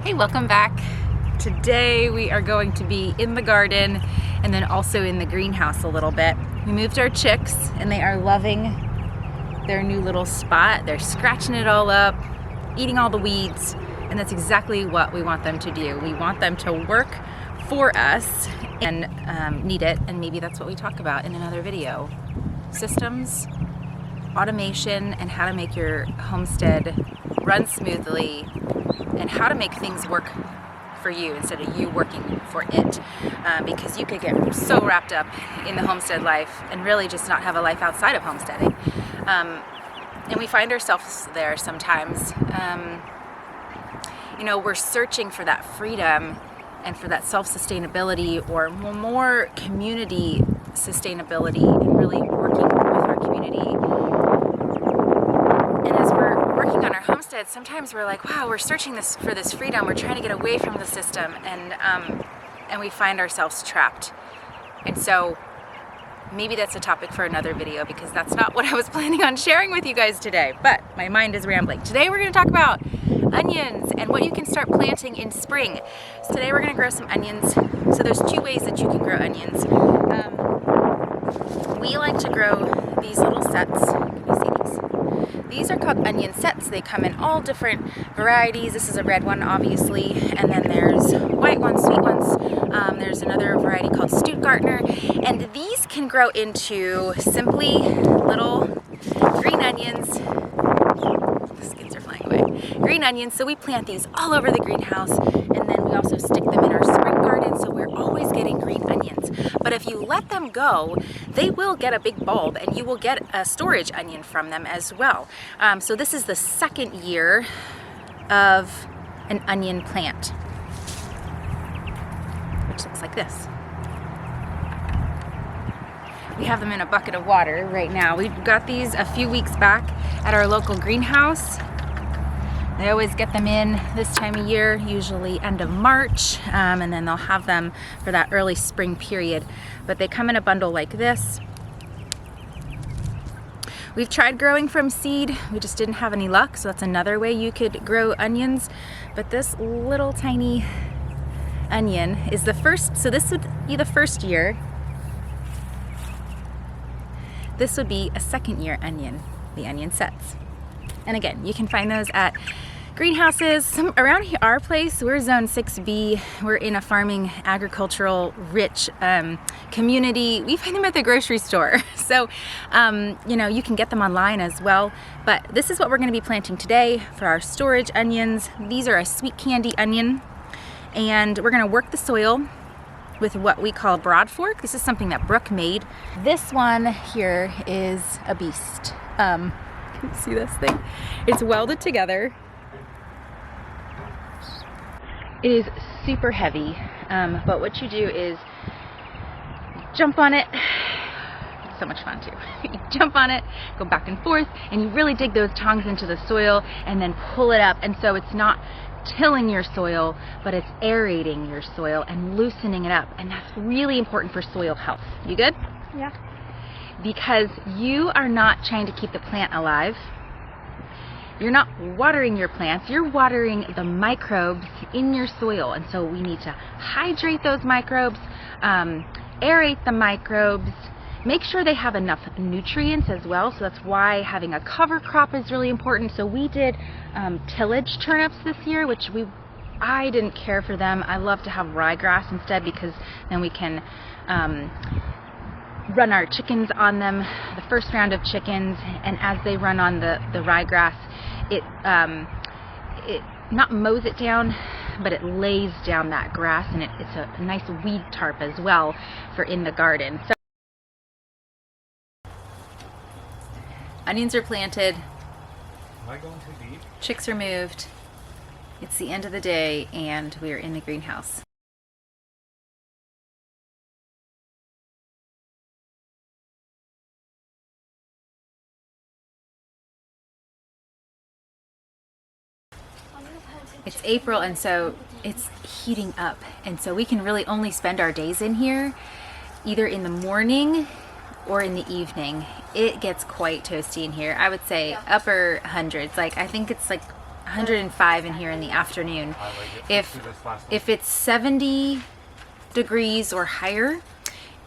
Hey, welcome back. Today we are going to be in the garden and then also in the greenhouse a little bit. We moved our chicks and they are loving their new little spot. They're scratching it all up, eating all the weeds, and that's exactly what we want them to do. We want them to work for us and need it, and maybe that's what we talk about in another video. Systems, automation, and how to make your homestead run smoothly, and how to make things work for you instead of you working for it, because you could get so wrapped up in the homestead life and really just not have a life outside of homesteading, and we find ourselves there sometimes. We're searching for that freedom and for that self-sustainability or more community sustainability and really working with our community. And as we're working on our homestead, sometimes we're like, wow, we're searching for this freedom. We're trying to get away from the system, and we find ourselves trapped. And so maybe that's a topic for another video, because that's not what I was planning on sharing with you guys today, but my mind is rambling. Today we're going to talk about onions and what you can start planting in spring. So today we're going to grow some onions. So there's two ways that you can grow onions. We like to grow these little sets. Can you see these? These are called onion sets. They come in all different varieties. This is a red one, obviously, and then there's white ones, sweet ones. There's another variety called Stuttgartner, and these can grow into simply little green onions. The skins are flying away. Green onions. So we plant these all over the greenhouse, and then we also stick them in our spring garden, so we're always getting green onions. But if you let them go, they will get a big bulb, and you will get a storage onion from them as well. So this is the second year of an onion plant, which looks like this. We have them in a bucket of water right now. We got these a few weeks back at our local greenhouse. They always get them in this time of year, usually end of March, and then they'll have them for that early spring period. But they come in a bundle like this. We've tried growing from seed. We just didn't have any luck, so that's another way you could grow onions. But this little tiny onion is the first, so this would be the first year. This would be a second year onion, the onion sets. And again, you can find those at greenhouses. Around here, our place, we're zone 6B. We're in a farming, agricultural, rich community. We find them at the grocery store. So, you can get them online as well. But this is what we're going to be planting today for our storage onions. These are a sweet candy onion. And we're going to work the soil with what we call broad fork. This is something that Brooke made. This one here is a beast. Can you see this thing? It's welded together. It is super heavy, but what you do is jump on it. It's so much fun too. You jump on it, go back and forth, and you really dig those tongs into the soil and then pull it up. And so it's not tilling your soil, but it's aerating your soil and loosening it up. And that's really important for soil health. You good? Yeah. Because you are not trying to keep the plant alive. You're not watering your plants, you're watering the microbes in your soil. And so we need to hydrate those microbes, aerate the microbes, make sure they have enough nutrients as well. So that's why having a cover crop is really important. So we did tillage turnips this year, which I didn't care for them. I love to have ryegrass instead, because then we can run our chickens on them, the first round of chickens, and as they run on the ryegrass, it not mows it down, but it lays down that grass, and it's a nice weed tarp as well for in the garden. So onions are planted. Am I going too deep? Chicks are moved. It's the end of the day, and we are in the greenhouse. It's April, and so it's heating up, and so we can really only spend our days in here either in the morning or in the evening. It gets quite toasty in here. I would say upper hundreds. Like, I think it's like 105 in here in the afternoon. If it's 70 degrees or higher,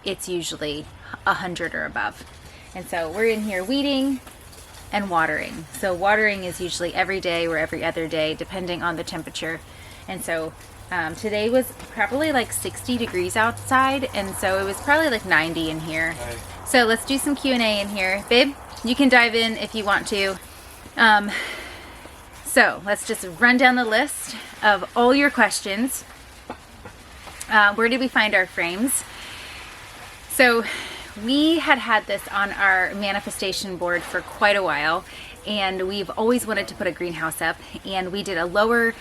it's usually 100 or above. And so we're in here weeding and watering. So watering is usually every day or every other day, depending on the temperature. And so today was probably like 60 degrees outside, and so it was probably like 90 in here. Right. So let's do some Q&A in here. Babe, you can dive in if you want to. So let's just run down the list of all your questions. Where did we find our frames? So we had this on our manifestation board for quite a while, and we've always wanted to put a greenhouse up, and we did a lower,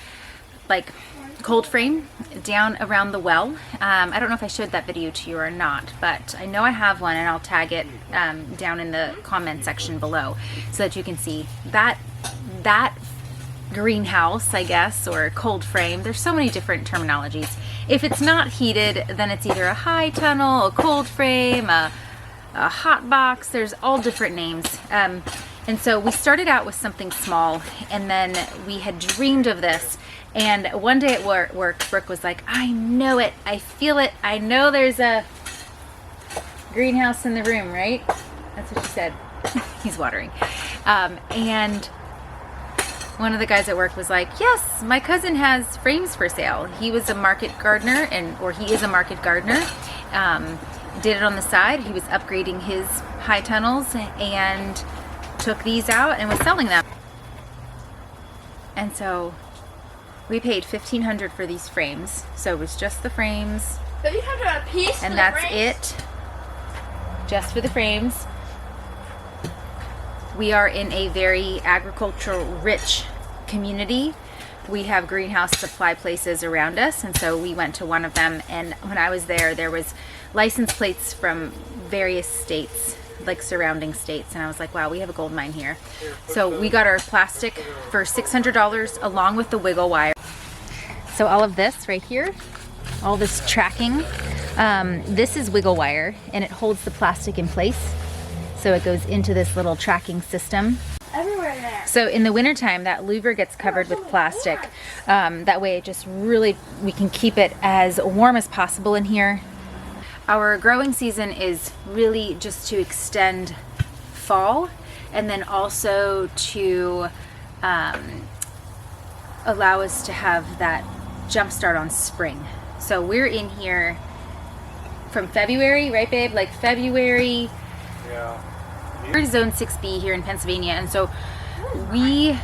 like, cold frame down around the well. I don't know if I showed that video to you or not, but I know I have one, and I'll tag it down in the comment section below so that you can see that greenhouse, I guess, or cold frame. There's so many different terminologies. If it's not heated, then it's either a high tunnel, a cold frame, a hot box. There's all different names. And so we started out with something small, and then we had dreamed of this. And one day at work, Brooke was like, I know it, I feel it, I know there's a greenhouse in the room, right? That's what she said. He's watering. And one of the guys at work was like, yes, my cousin has frames for sale. He was a market gardener, or he is a market gardener. Did it on the side. He was upgrading his high tunnels and took these out and was selling them. And so we paid $1,500 for these frames. So it was just the frames. $1,500 a piece. And that's it. Just for the frames. We are in a very agricultural rich community. We have greenhouse supply places around us, and so we went to one of them, and when I was there was license plates from various states, like surrounding states, and I was like, wow, we have a gold mine here. So we got our plastic for $600 along with the wiggle wire. So all of this right here, all this tracking, this is wiggle wire, and it holds the plastic in place. So it goes into this little tracking system. Everywhere there. So in the wintertime, that louver gets covered with plastic. That way it just really, we can keep it as warm as possible in here. Our growing season is really just to extend fall, and then also to allow us to have that jump start on spring. So we're in here from February, right babe? Like February. Yeah. We're in Zone 6B here in Pennsylvania, and so we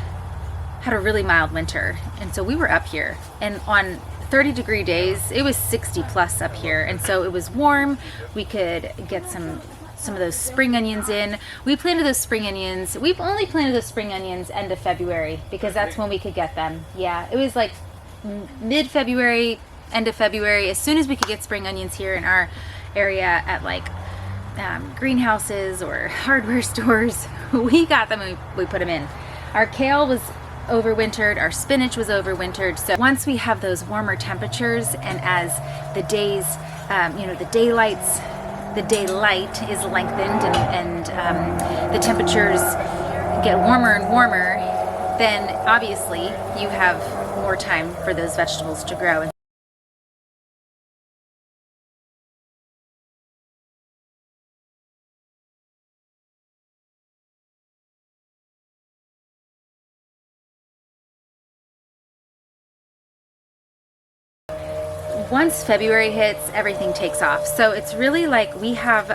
had a really mild winter, and so we were up here, and on 30-degree days it was 60 plus up here, and so it was warm. We could get some of those spring onions in. We planted those spring onions. We've only planted those spring onions end of February because that's when we could get them. Yeah, it was like mid-February, end of February, as soon as we could get spring onions here in our area at like greenhouses or hardware stores. We got them and we put them in. Our kale was overwintered, our spinach was overwintered. So once we have those warmer temperatures, and as the days, the daylight is lengthened, and the temperatures get warmer and warmer, then obviously you have more time for those vegetables to grow. Once February hits, everything takes off. So it's really like we have,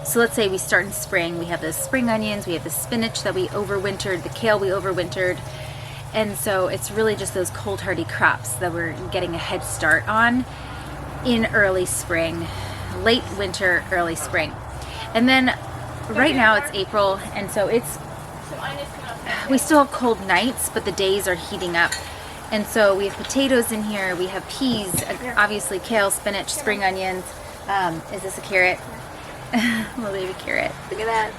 so let's say we start in spring, we have the spring onions, we have the spinach that we overwintered, the kale we overwintered. And so it's really just those cold hardy crops that we're getting a head start on in early spring, late winter, early spring. And then right now it's April, and so we still have cold nights, but the days are heating up. And so we have potatoes in here, we have peas, obviously kale, spinach, spring onions. Is this a carrot? Little baby carrot. Look at that.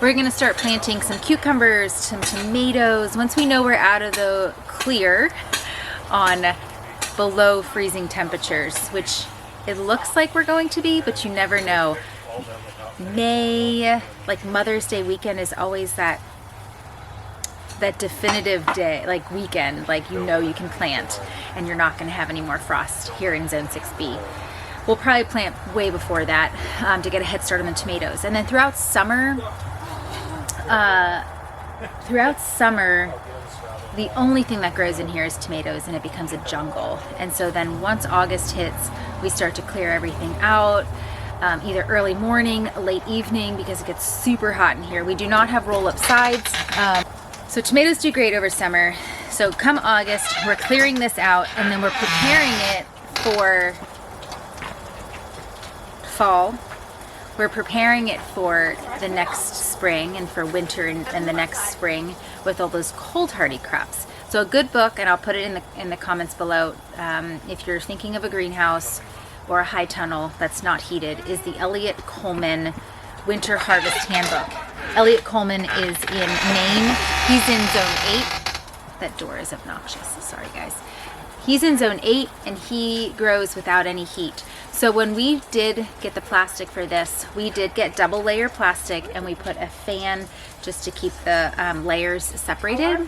We're gonna start planting some cucumbers, some tomatoes. Once we know we're out of the clear on below freezing temperatures, which it looks like we're going to be, but you never know. May, like Mother's Day weekend, is always that that definitive day, like weekend, like you know you can plant and you're not going to have any more frost here in Zone 6B. We'll probably plant way before that to get a head start on the tomatoes. And then throughout summer, the only thing that grows in here is tomatoes, and it becomes a jungle. And so then once August hits, we start to clear everything out, either early morning, late evening, because it gets super hot in here. We do not have roll-up sides. So tomatoes do great over summer. So come August, we're clearing this out, and then we're preparing it for fall. We're preparing it for the next spring and for winter and the next spring with all those cold hardy crops. So a good book, and I'll put it in the comments below, if you're thinking of a greenhouse or a high tunnel that's not heated, is the Eliot Coleman Winter Harvest Handbook. Eliot Coleman is in Maine. He's in Zone 8. That door is obnoxious. Sorry guys. He's in Zone 8 and he grows without any heat. So when we did get the plastic for this, we did get double layer plastic, and we put a fan just to keep the layers separated.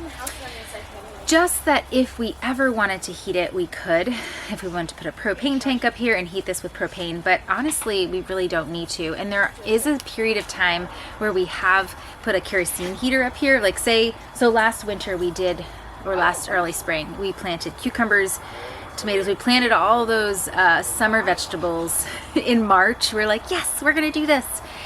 Just that if we ever wanted to heat it, we could. If we wanted to put a propane tank up here and heat this with propane, but honestly, we really don't need to. And there is a period of time where we have put a kerosene heater up here. Like say, so last winter we did, or last early spring, we planted cucumbers, tomatoes. We planted all those summer vegetables in March. We're like, yes, we're gonna do this.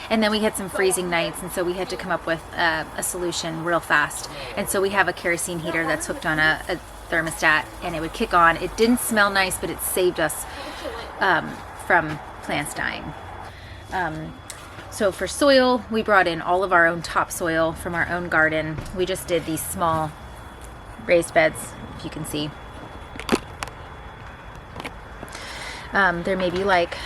And then we had some freezing nights, and so we had to come up with a solution real fast. And so we have a kerosene heater that's hooked on a thermostat, and it would kick on. It didn't smell nice, but it saved us from plants dying. So for soil, we brought in all of our own topsoil from our own garden. We just did these small raised beds, if you can see. They're maybe like,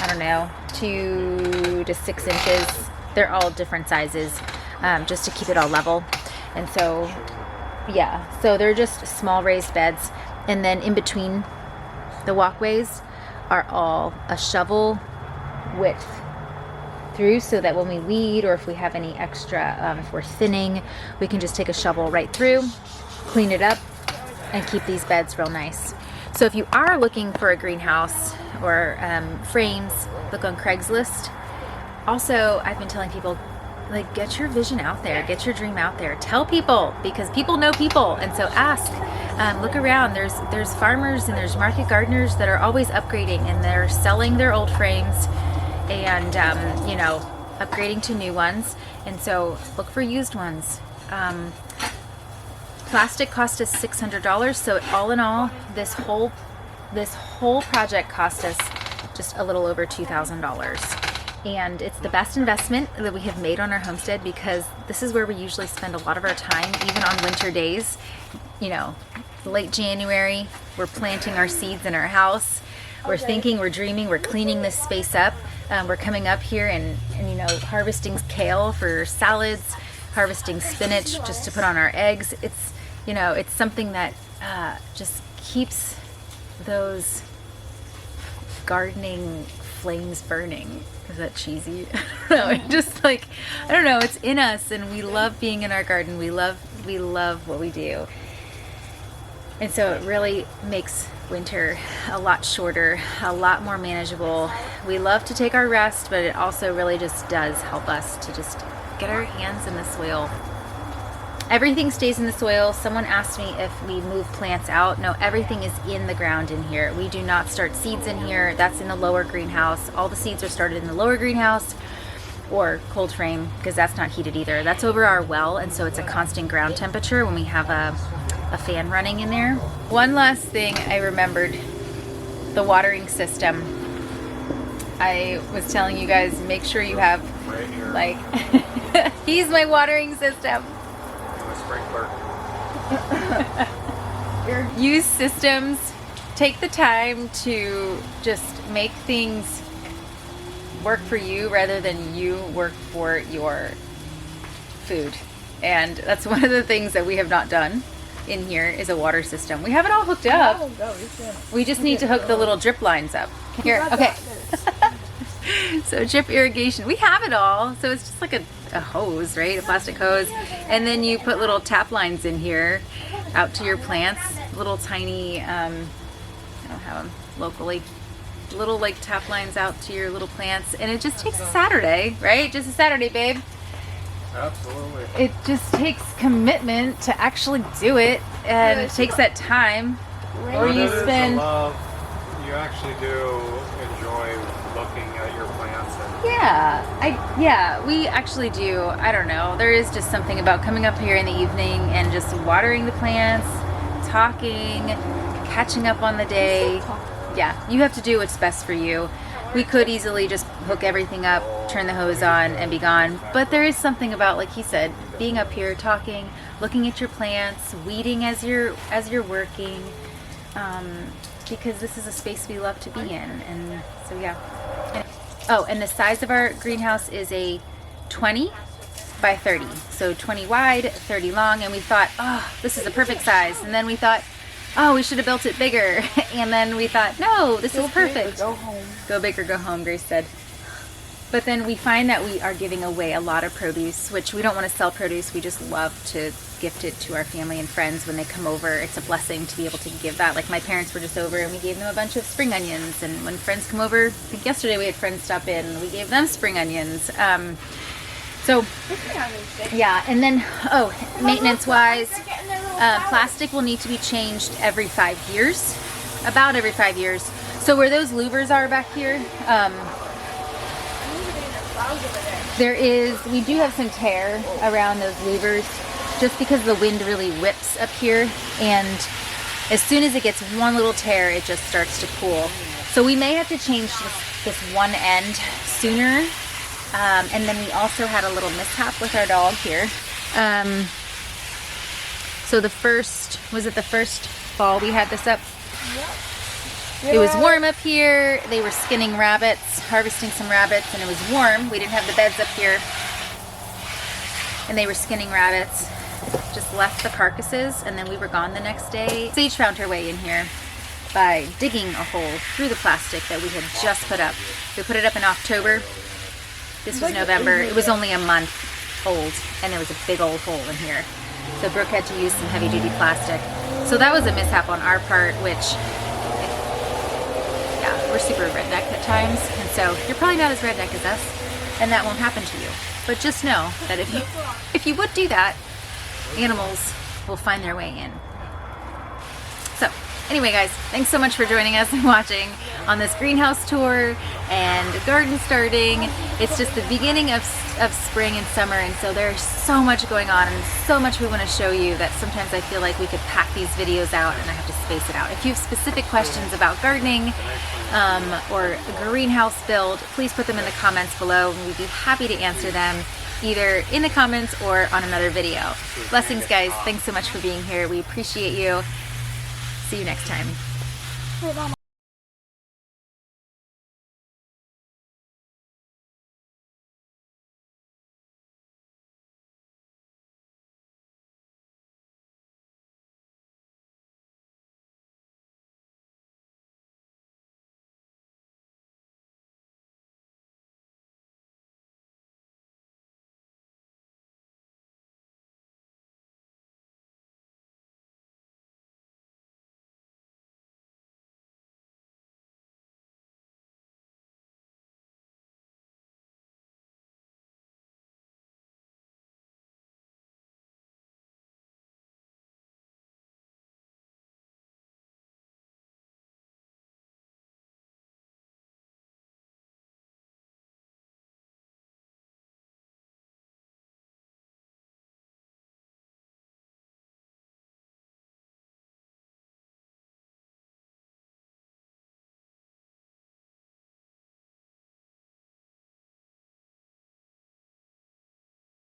I don't know, 2 to 6 inches. They're all different sizes, just to keep it all level. And so, yeah, so they're just small raised beds. And then in between the walkways are all a shovel width through, so that when we weed or if we have any extra, if we're thinning, we can just take a shovel right through, clean it up, and keep these beds real nice. So if you are looking for a greenhouse or frames, look on Craigslist. Also, I've been telling people, like, get your vision out there, get your dream out there. Tell people, because people know people, and so ask, look around. There's farmers and there's market gardeners that are always upgrading, and they're selling their old frames and you know, upgrading to new ones. And so look for used ones. Plastic cost us $600, so all in all, this whole project cost us just a little over $2,000. And it's the best investment that we have made on our homestead, because this is where we usually spend a lot of our time, even on winter days. You know, late January, we're planting our seeds in our house. We're thinking, we're dreaming, we're cleaning this space up. We're coming up here and you know, harvesting kale for salads, harvesting spinach just to put on our eggs. It's, you know, it's something that just keeps those gardening flames burning. Is that cheesy? I don't know. It just like, I don't know, it's in us, and we love being in our garden. We love what we do. And so it really makes winter a lot shorter, a lot more manageable. We love to take our rest, but it also really just does help us to just get our hands in the soil. Everything stays in the soil. Someone asked me if we move plants out. No, everything is in the ground in here. We do not start seeds in here. That's in the lower greenhouse. All the seeds are started in the lower greenhouse or cold frame, because that's not heated either. That's over our well, and so it's a constant ground temperature when we have a fan running in there. One last thing I remembered, the watering system. I was telling you guys, make sure you have, Right here. like, he's my watering system. A sprinkler. Use systems. Take the time to just make things work for you rather than you work for your food. And that's one of the things that we have not done in here, is a water system. We have it all hooked up. We just need to hook the little drip lines up. Here, okay. So drip irrigation, we have it all. So it's just like a hose, right? A plastic hose. And then you put little tap lines in here out to your plants. Little tiny, I don't have them locally. Little like tap lines out to your little plants. And it just takes a Saturday, right? Just a Saturday, babe. Absolutely. It just takes commitment to actually do it. And it takes that time. Or you spend... You actually do enjoy looking at your plants and Yeah, we actually do. I don't know. There is just something about coming up here in the evening and just watering the plants, talking, catching up on the day. Yeah, you have to do what's best for you. We could easily just hook everything up, turn the hose on, and be gone. But there is something about, like he said, being up here, talking, looking at your plants, weeding as you're working. Because this is a space we love to be in, and so yeah. And the size of our greenhouse is a 20 by 30, so 20 wide, 30 long, and we thought, oh, this is a perfect size. And then we thought, oh, we should have built it bigger. And then we thought, no, this is perfect. Go home. Go big or go home, Grace said. But then we find that we are giving away a lot of produce, which we don't want to sell produce. We just love to gift it to our family and friends when they come over. It's a blessing to be able to give that. Like my parents were just over and we gave them a bunch of spring onions. And when friends come over, I think yesterday we had friends stop in and we gave them spring onions. Yeah, and then, maintenance wise, plastic will need to be changed every 5 years, about every 5 years. So where those louvers are back here, we do have some tear around those louvers just because the wind really whips up here, and as soon as it gets one little tear, it just starts to pool. So we may have to change this one end sooner. And then we also had a little mishap with our dog here. So the first fall we had this up? Yep. It was warm up here. They were skinning rabbits, harvesting some rabbits, and it was warm. We didn't have the beds up here. And they were skinning rabbits. Just left the carcasses, and then we were gone the next day. Sage found her way in here by digging a hole through the plastic that we had just put up. We put it up in October. This was November. It was only a month old, and there was a big old hole in here. So Brooke had to use some heavy-duty plastic. So that was a mishap on our part, which, yeah, we're super redneck at times, and so you're probably not as redneck as us, and that won't happen to you. But just know that if you would do that, animals will find their way in. So anyway, guys, thanks so much for joining us and watching on this greenhouse tour and garden starting. It's just the beginning of spring and summer, and so there's so much going on and so much we want to show you that sometimes I feel like we could pack these videos out and I have to space it out. If you have specific questions about gardening or a greenhouse build, please put them in the comments below and we'd be happy to answer them either in the comments or on another video. Blessings, guys. Thanks so much for being here. We appreciate you. See you next time. Hey, Mama.